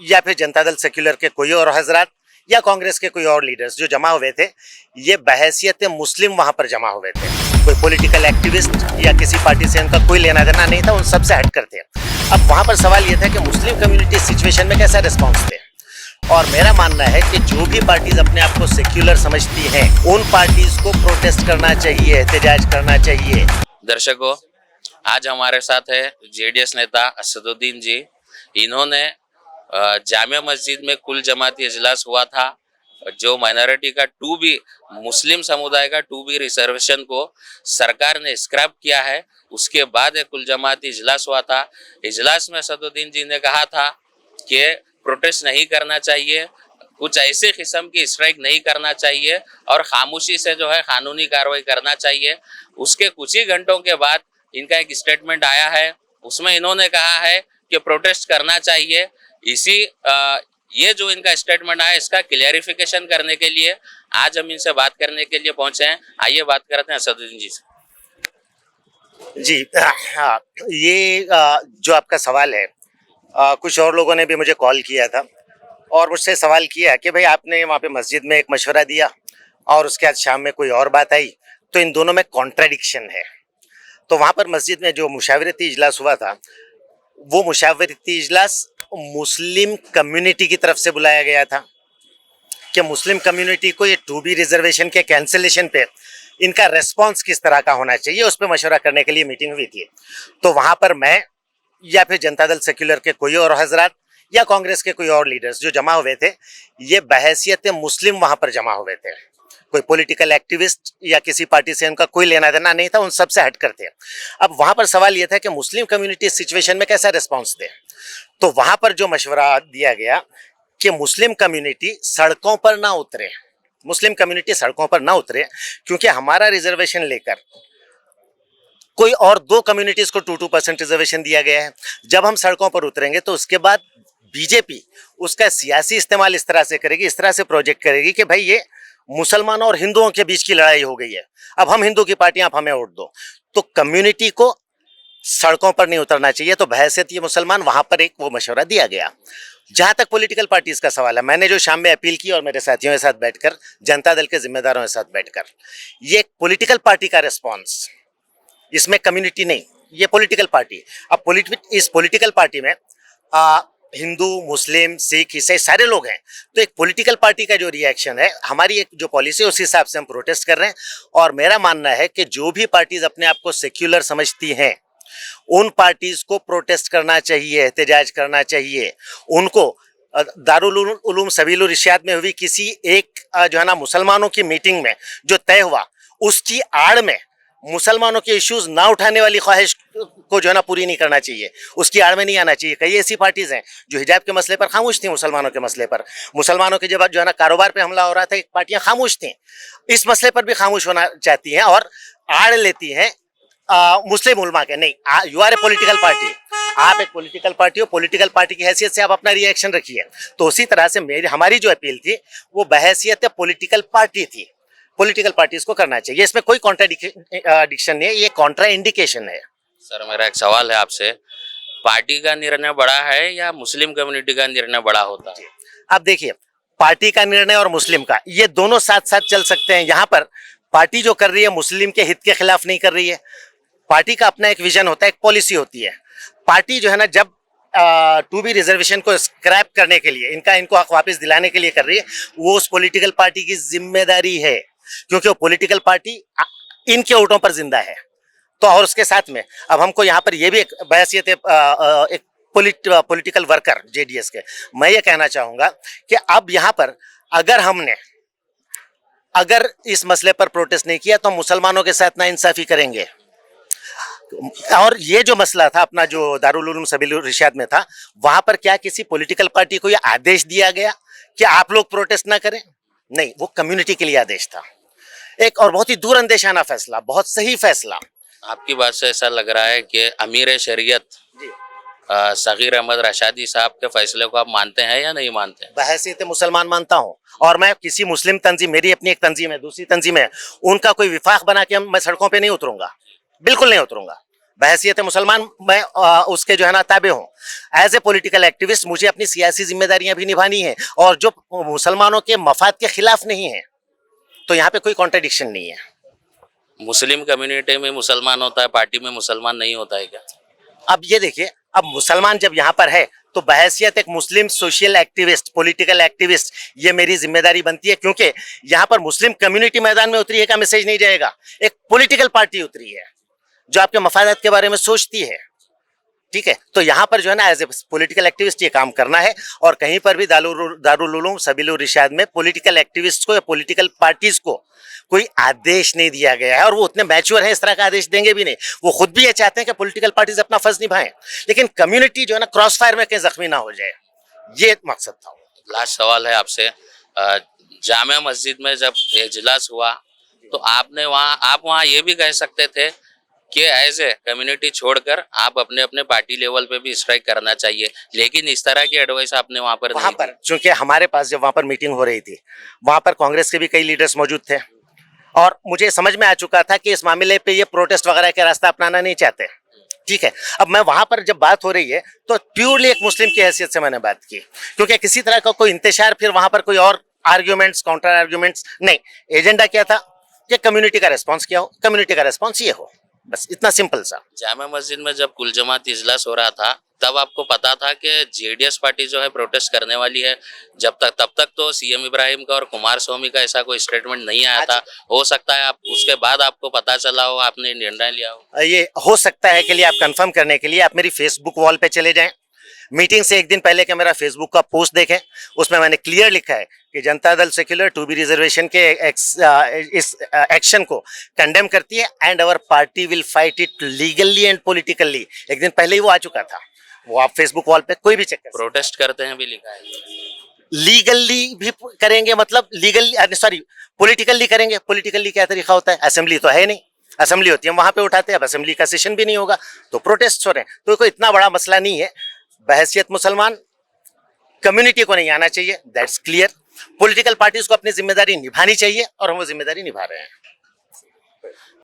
या फिर जनता दल सेक्युलर के कोई और हजरात या कांग्रेस के कोई और लीडर्स जो जमा हुए थे, ये बहैसियत मुस्लिम वहां पर जमा हुए थे। कोई पॉलिटिकल एक्टिविस्ट या किसी पार्टी से उनका कोई लेना देना नहीं था, उन सब से हटकर थे। अब वहां पर सवाल ये था कि मुस्लिम कम्युनिटी इस सिचुएशन में कैसा रिस्पॉन्स दे। और मेरा मानना है कि जो भी पार्टीज अपने आप को सेक्युलर समझती हैं, उन पार्टीज को प्रोटेस्ट करना चाहिए, एहतजाज करना चाहिए। दर्शकों, आज हमारे साथ है जेडीएस नेता असदुद्दीन जी। इन्होंने जामिया मस्जिद में कुल जमाती इजलास हुआ था, जो माइनॉरिटी का 2B मुस्लिम समुदाय का 2B रिजर्वेशन को सरकार ने स्क्रैप किया है। उसके बाद एक कुल जमाती इजलास हुआ था। इजलास में असदुद्दीन जी ने कहा था कि प्रोटेस्ट नहीं करना चाहिए, कुछ ऐसे किस्म की स्ट्राइक नहीं करना चाहिए और खामोशी से जो है कानूनी कार्रवाई करना चाहिए। उसके कुछ ही घंटों के बाद इनका एक स्टेटमेंट आया है, उसमें इन्होंने कहा है कि प्रोटेस्ट करना चाहिए। ये जो इनका स्टेटमेंट आया, इसका क्लियरिफिकेशन करने के लिए आज हम इनसे बात करने के लिए पहुंचे हैं। आइए बात करते हैं असदुद्दीन जी से। जी हाँ, ये जो आपका सवाल है, कुछ और लोगों ने भी मुझे कॉल किया था और मुझसे सवाल किया कि भाई आपने वहाँ पे मस्जिद में एक मशवरा दिया और उसके बाद शाम में कोई और बात आई, तो इन दोनों में कॉन्ट्राडिक्शन है। तो वहाँ पर मस्जिद में जो मुशावरती इजलास हुआ था, वो मुशावरती इजलास मुस्लिम कम्युनिटी की तरफ से बुलाया गया था कि मुस्लिम कम्युनिटी को ये 2B रिजर्वेशन के कैंसिलेशन पे इनका रेस्पॉन्स किस तरह का होना चाहिए, उस पर मशवरा करने के लिए मीटिंग हुई थी। तो वहाँ पर मैं या फिर जनता दल सेक्युलर के कोई और हजरात या कांग्रेस के कोई और लीडर्स जो जमा हुए थे, ये बहैसियत मुस्लिम वहाँ पर जमा हुए थे। कोई पॉलिटिकल एक्टिविस्ट या किसी पार्टी से उनका कोई लेना देना नहीं था, उन सब से हटकर थे। अब वहाँ पर सवाल ये था कि मुस्लिम कम्युनिटी इस सिचुएशन में कैसा रिस्पॉन्स दे। तो वहाँ पर जो मशवरा दिया गया कि मुस्लिम कम्युनिटी सड़कों पर ना उतरे, मुस्लिम कम्युनिटी सड़कों पर ना उतरे, क्योंकि हमारा रिजर्वेशन लेकर कोई और 2 कम्युनिटीज को 2% रिजर्वेशन दिया गया है। जब हम सड़कों पर उतरेंगे तो उसके बाद बीजेपी उसका सियासी इस्तेमाल इस तरह से करेगी, इस तरह से प्रोजेक्ट करेगी कि भाई ये मुसलमानों और हिंदुओं के बीच की लड़ाई हो गई है, अब हम हिंदू की पार्टी, आप हमें वोट दो। तो कम्युनिटी को सड़कों पर नहीं उतरना चाहिए। तो बहैसियत ये मुसलमान वहां पर एक वो मशवरा दिया गया। जहां तक पॉलिटिकल पार्टीज का सवाल है, मैंने जो शाम में अपील की और मेरे साथियों के साथ बैठकर, जनता दल के जिम्मेदारों के साथ बैठकर, ये पॉलिटिकल पार्टी का रिस्पॉन्स, इसमें कम्युनिटी नहीं, ये पॉलिटिकल पार्टी। अब इस पॉलिटिकल पार्टी में हिंदू, मुस्लिम, सिख, ईसाई सारे लोग हैं। तो एक पॉलिटिकल पार्टी का जो रिएक्शन है, हमारी एक जो पॉलिसी है, उस हिसाब से हम प्रोटेस्ट कर रहे हैं। और मेरा मानना है कि जो भी पार्टीज अपने आप को सेक्युलर समझती हैं, उन पार्टीज को प्रोटेस्ट करना चाहिए, एहतजाज करना चाहिए। उनको दारुल उलूम सबीलुर इरशाद में हुई किसी एक जो है ना मुसलमानों की मीटिंग में जो तय हुआ, उसकी आड़ में मुसलमानों के इश्यूज ना उठाने वाली ख्वाहिश को जो है ना पूरी नहीं करना चाहिए, उसकी आड़ में नहीं आना चाहिए। कई ऐसी पार्टीज हैं जो हिजाब के मसले पर खामोश थी, मुसलमानों के मसले पर, मुसलमानों के जब जो है ना कारोबार पे हमला हो रहा था, एक पार्टियां खामोश थी, इस मसले पर भी खामोश होना चाहती हैं और आड़ लेती हैं मुस्लिम उलमा के। नहीं, you are a political party, आप एक पॉलिटिकल पार्टी हो, पॉलिटिकल पार्टी की हैसियत से आप अपना रिएक्शन रखिए। तो उसी तरह से हमारी जो अपील थी वो बहैसियत पॉलिटिकल पार्टी थी, पॉलिटिकल पार्टीज को करना चाहिए। इसमें कोई कॉन्ट्राडिक्शन नहीं है, ये कॉन्ट्रा इंडिकेशन है। सर, मेरा एक सवाल है आपसे, पार्टी का निर्णय बड़ा है या मुस्लिम कम्युनिटी का निर्णय बड़ा होता है? अब देखिए, पार्टी का निर्णय और मुस्लिम का, ये दोनों साथ साथ चल सकते हैं। यहाँ पर पार्टी जो कर रही है मुस्लिम के हित के खिलाफ नहीं कर रही है। पार्टी का अपना एक विजन होता है, एक पॉलिसी होती है। पार्टी जो है ना, जब 2B रिजर्वेशन को स्क्रैप करने के लिए, इनको हक वापस दिलाने के लिए कर रही है, वो उस पॉलिटिकल पार्टी की जिम्मेदारी है, क्योंकि वो पॉलिटिकल पार्टी इनके वोटों पर जिंदा है। तो और उसके साथ में अब हमको यहाँ पर ये भी एक बहैसियत एक पॉलिटिकल वर्कर जेडीएस के, मैं ये कहना चाहूँगा कि अब यहाँ पर अगर इस मसले पर प्रोटेस्ट नहीं किया तो हम मुसलमानों के साथ नाइंसाफी करेंगे। और ये जो मसला था अपना, जो दारुल उलूम सबीलुर इरशाद में था, वहां पर क्या किसी पॉलिटिकल पार्टी को यह आदेश दिया गया कि आप लोग प्रोटेस्ट ना करें? नहीं, वो कम्युनिटी के लिए आदेश था। एक और बहुत ही दूरअंदेशाना फैसला, बहुत सही फैसला। आपकी बात से ऐसा लग रहा है कि अमीर शरीयत सगीर अहमद रशादी साहब के फैसले को आप मानते हैं या नहीं मानते हैं? बहैसियत मुसलमान मानता हूँ, और मैं किसी मुस्लिम तंजीम, मेरी अपनी एक तंजीम है, दूसरी तंजीम है, उनका कोई विफाक बना के मैं सड़कों पे नहीं उतरूंगा, बिल्कुल नहीं उतरूंगा। बहैसियत मुसलमान मैं उसके जो है ना ताबे हूँ। एज ए पॉलिटिकल एक्टिविस्ट मुझे अपनी सियासी जिम्मेदारियां भी निभानी है और जो मुसलमानों के मफाद के खिलाफ नहीं है, तो यहाँ पे कोई कॉन्ट्रडिक्शन नहीं है। मुस्लिम कम्युनिटी में मुसलमान होता है, पार्टी में मुसलमान नहीं होता है क्या? अब ये देखिए, अब मुसलमान जब यहाँ पर है तो बहैसियत एक मुस्लिम सोशल एक्टिविस्ट, पॉलिटिकल एक्टिविस्ट, ये मेरी जिम्मेदारी बनती है, क्योंकि यहाँ पर मुस्लिम कम्युनिटी मैदान में उतरी है का मैसेज नहीं जाएगा, एक पॉलिटिकल पार्टी उतरी है जो आपके मफादात के बारे में सोचती है। ठीक है, तो यहाँ पर जो है ना एज ए पॉलिटिकल एक्टिविस्ट ये काम करना है। और कहीं पर भी दारुल उलूम सबीलुर रिशाद में पॉलिटिकल एक्टिविस्ट को या पॉलिटिकल पार्टीज को कोई आदेश नहीं दिया गया है, और वो उतने मैच्योर हैं, इस तरह का आदेश देंगे भी नहीं। वो खुद भी ये चाहते हैं कि पॉलिटिकल पार्टीज अपना फर्ज निभाएं, लेकिन कम्युनिटी जो है ना क्रॉस फायर में कहीं जख्मी ना हो जाए, ये मकसद था। लास्ट सवाल है आपसे, जामिया मस्जिद में जब इजलास हुआ तो आप वहाँ ये भी कह सकते थे कि एज ए कम्युनिटी छोड़कर आप अपने अपने पार्टी लेवल पे भी स्ट्राइक करना चाहिए, लेकिन इस तरह की एडवाइस आपने वहाँ पर वहां नहीं पर चूंकि हमारे पास जब वहां पर मीटिंग हो रही थी, वहां पर कांग्रेस के भी कई लीडर्स मौजूद थे, और मुझे समझ में आ चुका था कि इस मामले पे ये प्रोटेस्ट वगैरह के रास्ता अपनाना नहीं चाहते। ठीक है, अब मैं वहां पर जब बात हो रही है तो प्योरली एक मुस्लिम की हैसियत से मैंने बात की, क्योंकि किसी तरह का कोई इंतशार, फिर वहां पर कोई और आर्ग्यूमेंट्स, काउंटर आर्ग्यूमेंट्स नहीं। एजेंडा क्या था कि कम्युनिटी का रेस्पॉन्स क्या हो, कम्युनिटी का रेस्पॉन्स ये हो, बस इतना सिंपल सा। जामिया मस्जिद में जब कुल जमात इजलास हो रहा था तब आपको पता था कि जेडीएस पार्टी जो है प्रोटेस्ट करने वाली है? तब तक तो सीएम इब्राहिम का और कुमार स्वामी का ऐसा कोई स्टेटमेंट नहीं आया था। हो सकता है आप उसके बाद आपको पता चला हो, आपने निर्णय लिया हो। ये हो सकता है के लिए आप कंफर्म करने के लिए आप मेरी फेसबुक वॉल पे चले जाएं, मीटिंग से एक दिन पहले के मेरा फेसबुक का पोस्ट देखें, उसमें मैंने क्लियर लिखा है कि Janata Dal secular 2B reservation के इस एक्शन को कंडेम करती है and our party will fight it legally and politically. एक दिन पहले ही वो आ चुका था, वो आप फेसबुक वॉल पे कोई भी चेक कर। प्रोटेस्ट करते हैं भी लिखा है, लीगली भी करेंगे, मतलब लीगली सॉरी पॉलिटिकली करेंगे। पॉलिटिकली क्या तरीका होता है, असेंबली तो है नहीं, असेंबली होती है वहां पे उठाते हैं, अब असेंबली का सेशन भी नहीं होगा तो प्रोटेस्ट हो रहे हैं, तो कोई इतना बड़ा मसला नहीं है। बहैसियत मुसलमान कम्युनिटी को नहीं आना चाहिए, दैट्स क्लियर। पॉलिटिकल पार्टीज को अपनी जिम्मेदारी निभानी चाहिए और हम वो जिम्मेदारी निभा रहे हैं।